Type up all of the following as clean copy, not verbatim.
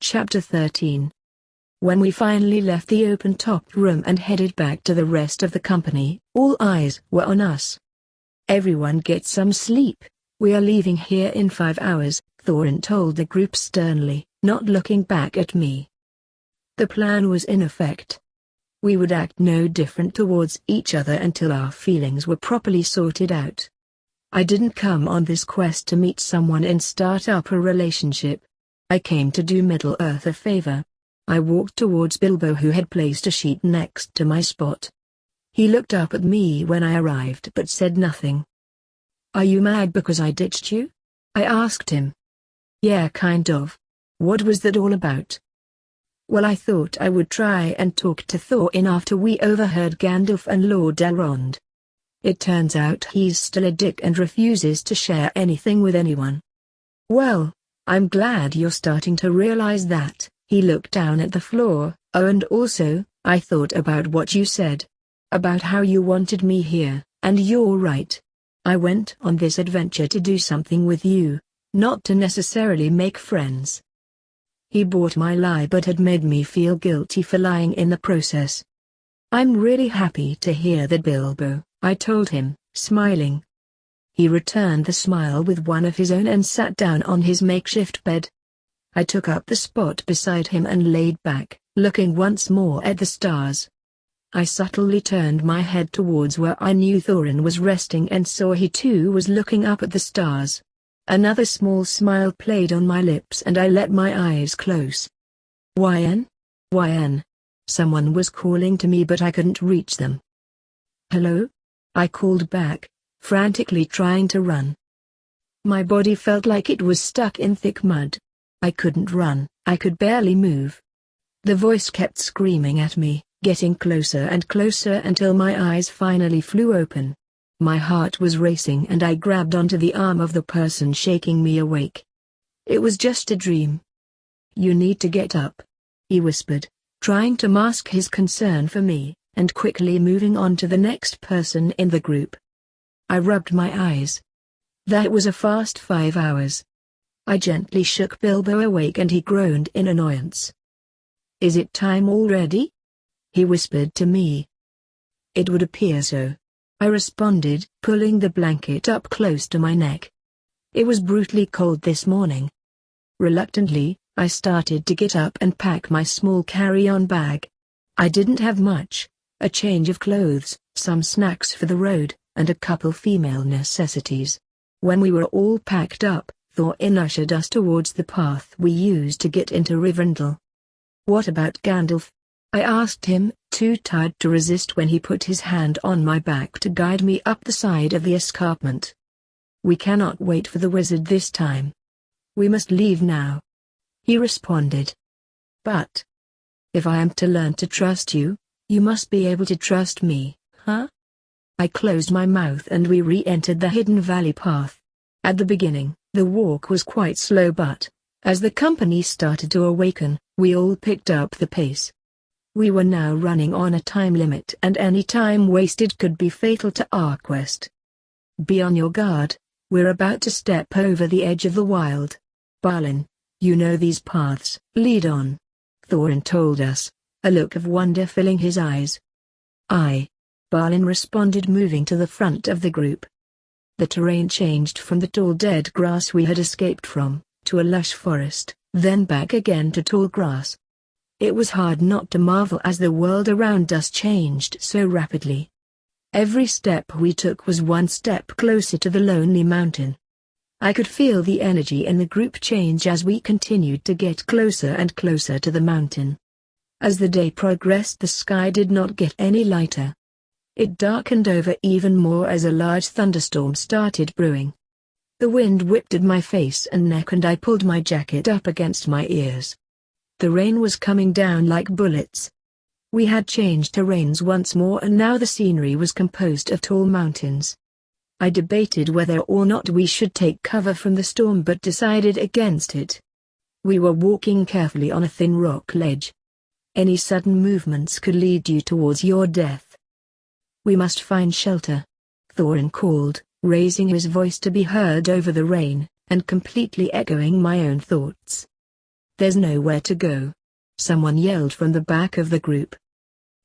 Chapter 13. When we finally left the open-topped room and headed back to the rest of the company, all eyes were on us. "Everyone get some sleep. We are leaving here in 5 hours, Thorin told the group sternly, not looking back at me. The plan was in effect. We would act no different towards each other until our feelings were properly sorted out. I didn't come on this quest to meet someone and start up a relationship. I came to do Middle-earth a favor. I walked towards Bilbo, who had placed a sheet next to my spot. He looked up at me when I arrived but said nothing. "Are you mad because I ditched you?" I asked him. "Yeah, kind of. What was that all about?" "Well, I thought I would try and talk to Thorin after we overheard Gandalf and Lord Elrond. It turns out he's still a dick and refuses to share anything with anyone." "Well, I'm glad you're starting to realize that." He looked down at the floor. "Oh, and also, I thought about what you said. About how you wanted me here, and you're right. I went on this adventure to do something with you, not to necessarily make friends." He bought my lie but had made me feel guilty for lying in the process. "I'm really happy to hear that, Bilbo," I told him, smiling. He returned the smile with one of his own and sat down on his makeshift bed. I took up the spot beside him and laid back, looking once more at the stars. I subtly turned my head towards where I knew Thorin was resting and saw he too was looking up at the stars. Another small smile played on my lips and I let my eyes close. "Yn? Yn?" Someone was calling to me but I couldn't reach them. "Hello?" I called back, frantically trying to run. My body felt like it was stuck in thick mud. I couldn't run, I could barely move. The voice kept screaming at me, getting closer and closer until my eyes finally flew open. My heart was racing and I grabbed onto the arm of the person shaking me awake. "It was just a dream. You need to get up," he whispered, trying to mask his concern for me, and quickly moving on to the next person in the group. I rubbed my eyes. That was a fast 5 hours. I gently shook Bilbo awake and he groaned in annoyance. "Is it time already?" he whispered to me. "It would appear so," I responded, pulling the blanket up close to my neck. It was brutally cold this morning. Reluctantly, I started to get up and pack my small carry-on bag. I didn't have much: a change of clothes, some snacks for the road, and a couple female necessities. When we were all packed up, Thorin ushered us towards the path we used to get into Rivendell. "What about Gandalf?" I asked him, too tired to resist when he put his hand on my back to guide me up the side of the escarpment. "We cannot wait for the wizard this time. We must leave now," he responded. "But if I am to learn to trust you, you must be able to trust me, huh?" I closed my mouth and we re-entered the hidden valley path. At the beginning, the walk was quite slow but, as the company started to awaken, we all picked up the pace. We were now running on a time limit and any time wasted could be fatal to our quest. "Be on your guard, we're about to step over the edge of the wild. Balin, you know these paths. Lead on," Thorin told us, a look of wonder filling his eyes. "Aye," Balin responded, moving to the front of the group. The terrain changed from the tall dead grass we had escaped from, to a lush forest, then back again to tall grass. It was hard not to marvel as the world around us changed so rapidly. Every step we took was one step closer to the lonely mountain. I could feel the energy in the group change as we continued to get closer and closer to the mountain. As the day progressed, the sky did not get any lighter. It darkened over even more as a large thunderstorm started brewing. The wind whipped at my face and neck and I pulled my jacket up against my ears. The rain was coming down like bullets. We had changed terrains once more and now the scenery was composed of tall mountains. I debated whether or not we should take cover from the storm but decided against it. We were walking carefully on a thin rock ledge. Any sudden movements could lead you towards your death. "We must find shelter," Thorin called, raising his voice to be heard over the rain, and completely echoing my own thoughts. "There's nowhere to go," someone yelled from the back of the group.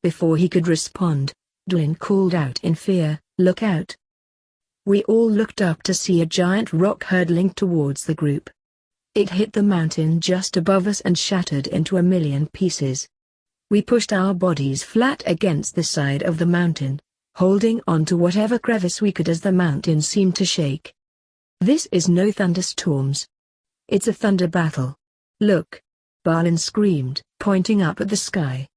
Before he could respond, Dwayne called out in fear, "Look out!" We all looked up to see a giant rock hurtling towards the group. It hit the mountain just above us and shattered into a million pieces. We pushed our bodies flat against the side of the mountain, holding on to whatever crevice we could as the mountain seemed to shake. "This is no thunderstorms. It's a thunder battle. Look!" Balin screamed, pointing up at the sky.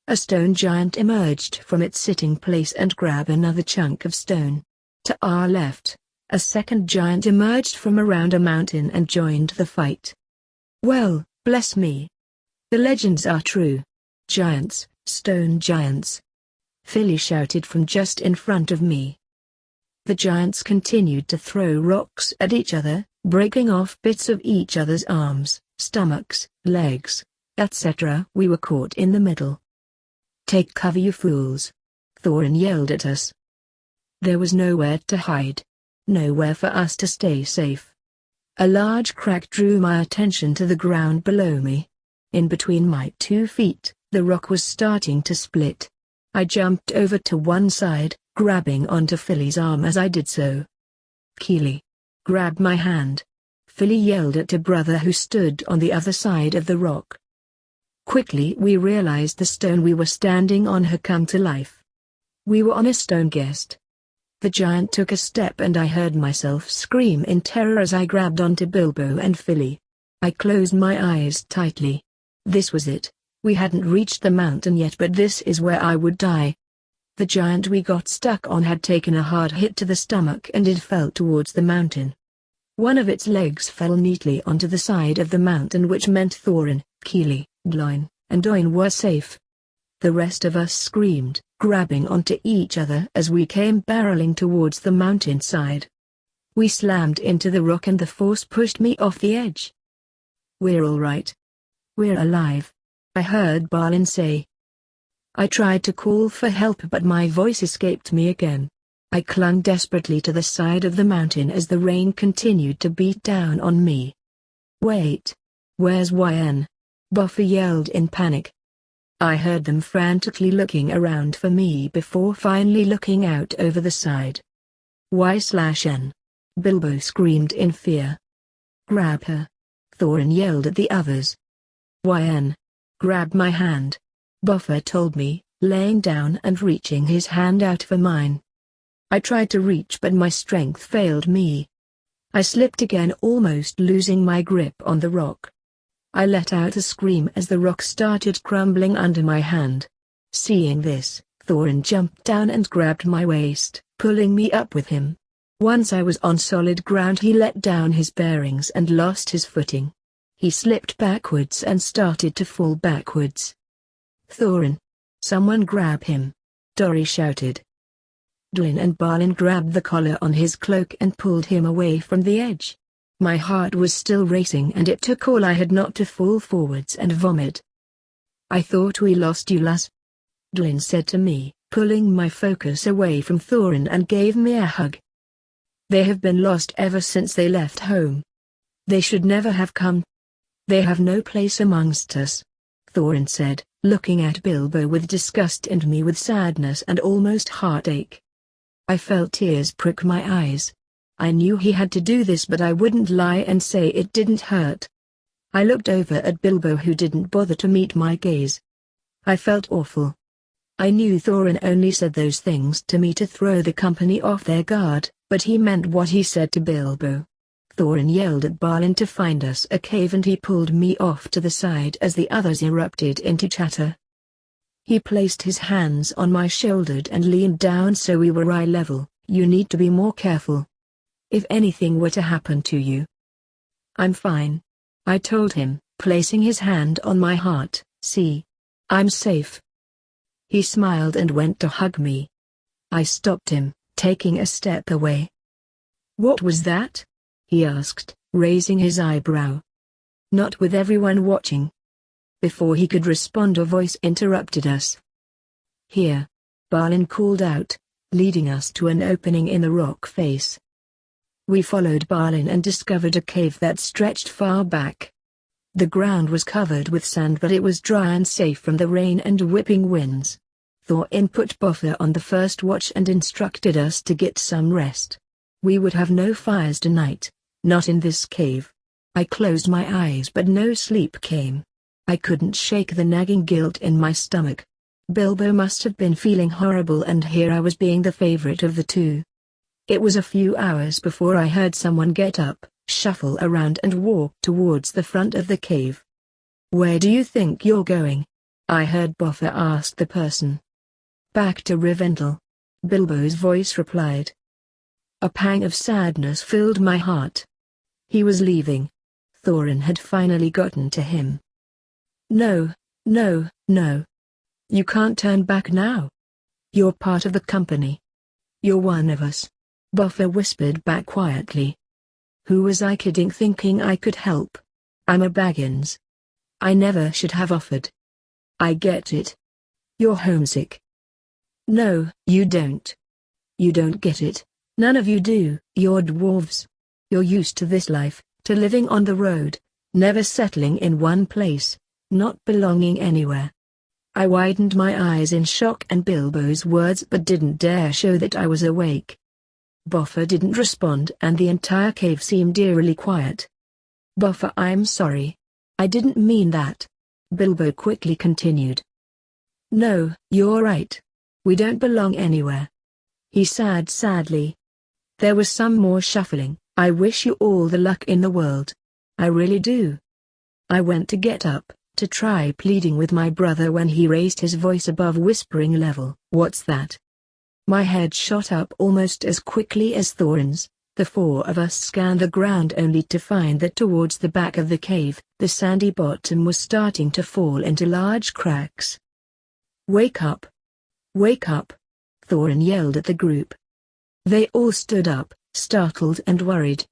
A stone giant emerged from its sitting place and grabbed another chunk of stone. To our left, a second giant emerged from around a mountain and joined the fight. "Well, bless me. The legends are true. Giants, stone giants," Philly shouted from just in front of me. The giants continued to throw rocks at each other, breaking off bits of each other's arms, stomachs, legs, etc. We were caught in the middle. "Take cover, you fools!" Thorin yelled at us. There was nowhere to hide. Nowhere for us to stay safe. A large crack drew my attention to the ground below me. In between my 2 feet, the rock was starting to split. I jumped over to one side, grabbing onto Philly's arm as I did so. "Keely, grab my hand!" Philly yelled at a brother who stood on the other side of the rock. Quickly we realized the stone we were standing on had come to life. We were on a stone guest. The giant took a step and I heard myself scream in terror as I grabbed onto Bilbo and Philly. I closed my eyes tightly. This was it. We hadn't reached the mountain yet, but this is where I would die. The giant we got stuck on had taken a hard hit to the stomach and it fell towards the mountain. One of its legs fell neatly onto the side of the mountain, which meant Thorin, Keely, Gloin, and Oin were safe. The rest of us screamed, grabbing onto each other as we came barreling towards the mountainside. We slammed into the rock and the force pushed me off the edge. "We're all right. We're alive," I heard Balin say. I tried to call for help but my voice escaped me again. I clung desperately to the side of the mountain as the rain continued to beat down on me. "Wait! Where's YN?" Buffer yelled in panic. I heard them frantically looking around for me before finally looking out over the side. "Y/N!" Bilbo screamed in fear. "Grab her!" Thorin yelled at the others. "YN! Grab my hand!" Buffer told me, laying down and reaching his hand out for mine. I tried to reach but my strength failed me. I slipped again, almost losing my grip on the rock. I let out a scream as the rock started crumbling under my hand. Seeing this, Thorin jumped down and grabbed my waist, pulling me up with him. Once I was on solid ground, he let down his bearings and lost his footing. He slipped backwards and started to fall backwards. "Thorin! Someone grab him!" Dory shouted. Dwyn and Balin grabbed the collar on his cloak and pulled him away from the edge. My heart was still racing and it took all I had not to fall forwards and vomit. "I thought we lost you, lass," Dwyn said to me, pulling my focus away from Thorin and gave me a hug. "They have been lost ever since they left home. They should never have come. They have no place amongst us," Thorin said, looking at Bilbo with disgust and me with sadness and almost heartache. I felt tears prick my eyes. I knew he had to do this, but I wouldn't lie and say it didn't hurt. I looked over at Bilbo, who didn't bother to meet my gaze. I felt awful. I knew Thorin only said those things to me to throw the company off their guard, but he meant what he said to Bilbo. Thorin yelled at Balin to find us a cave and he pulled me off to the side as the others erupted into chatter. He placed his hands on my shoulder and leaned down so we were eye level. "You need to be more careful. If anything were to happen to you." "I'm fine," I told him, placing his hand on my heart. "See? I'm safe." He smiled and went to hug me. I stopped him, taking a step away. "What was that?" he asked, raising his eyebrow. "Not with everyone watching." Before he could respond, a voice interrupted us. "Here," Balin called out, leading us to an opening in the rock face. We followed Balin and discovered a cave that stretched far back. The ground was covered with sand, but it was dry and safe from the rain and whipping winds. Thorin put Buffer on the first watch and instructed us to get some rest. We would have no fires tonight, not in this cave. I closed my eyes but no sleep came. I couldn't shake the nagging guilt in my stomach. Bilbo must have been feeling horrible, and here I was being the favorite of the two. It was a few hours before I heard someone get up, shuffle around and walk towards the front of the cave. "Where do you think you're going?" I heard Buffer ask the person. "Back to Rivendell," Bilbo's voice replied. A pang of sadness filled my heart. He was leaving. Thorin had finally gotten to him. "No, no, no. You can't turn back now. You're part of the company. You're one of us," Buffer whispered back quietly. Who was I kidding, thinking I could help? I'm a Baggins. I never should have offered. I get it. You're homesick. No, you don't. You don't get it. None of you do. You're dwarves. You're used to this life, to living on the road, never settling in one place, not belonging anywhere. I widened my eyes in shock and Bilbo's words but didn't dare show that I was awake. Buffer didn't respond and the entire cave seemed eerily quiet. "Buffer, I'm sorry. I didn't mean that," Bilbo quickly continued. "No, you're right. We don't belong anywhere," he said sadly. There was some more shuffling. "I wish you all the luck in the world. I really do." I went to get up, to try pleading with my brother when he raised his voice above whispering level. "What's that?" My head shot up almost as quickly as Thorin's. The four of us scanned the ground only to find that towards the back of the cave, the sandy bottom was starting to fall into large cracks. "Wake up! Wake up!" Thorin yelled at the group. They all stood up, startled and worried.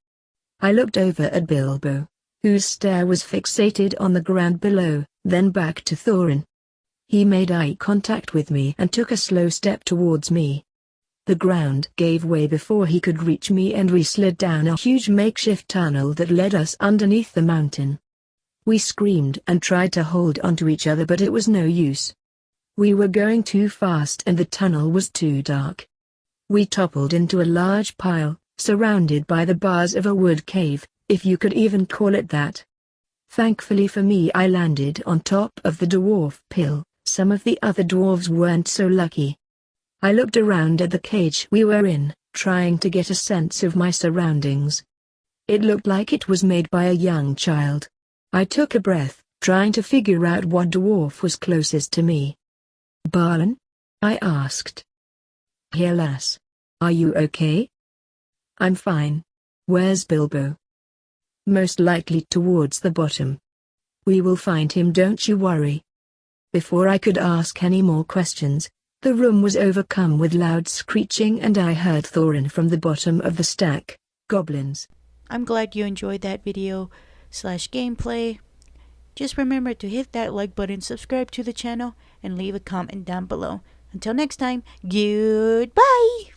I looked over at Bilbo, whose stare was fixated on the ground below, then back to Thorin. He made eye contact with me and took a slow step towards me. The ground gave way before he could reach me and we slid down a huge makeshift tunnel that led us underneath the mountain. We screamed and tried to hold onto each other but it was no use. We were going too fast and the tunnel was too dark. We toppled into a large pile, surrounded by the bars of a wood cave, if you could even call it that. Thankfully for me, I landed on top of the dwarf pill. Some of the other dwarves weren't so lucky. I looked around at the cage we were in, trying to get a sense of my surroundings. It looked like it was made by a young child. I took a breath, trying to figure out what dwarf was closest to me. "Balin?" I asked. "Here, lass. Are you okay?" "I'm fine. Where's Bilbo?" "Most likely towards the bottom. We will find him, don't you worry." Before I could ask any more questions, the room was overcome with loud screeching and I heard Thorin from the bottom of the stack. "Goblins." I'm glad you enjoyed that video / gameplay. Just remember to hit that like button, subscribe to the channel, and leave a comment down below. Until next time, goodbye!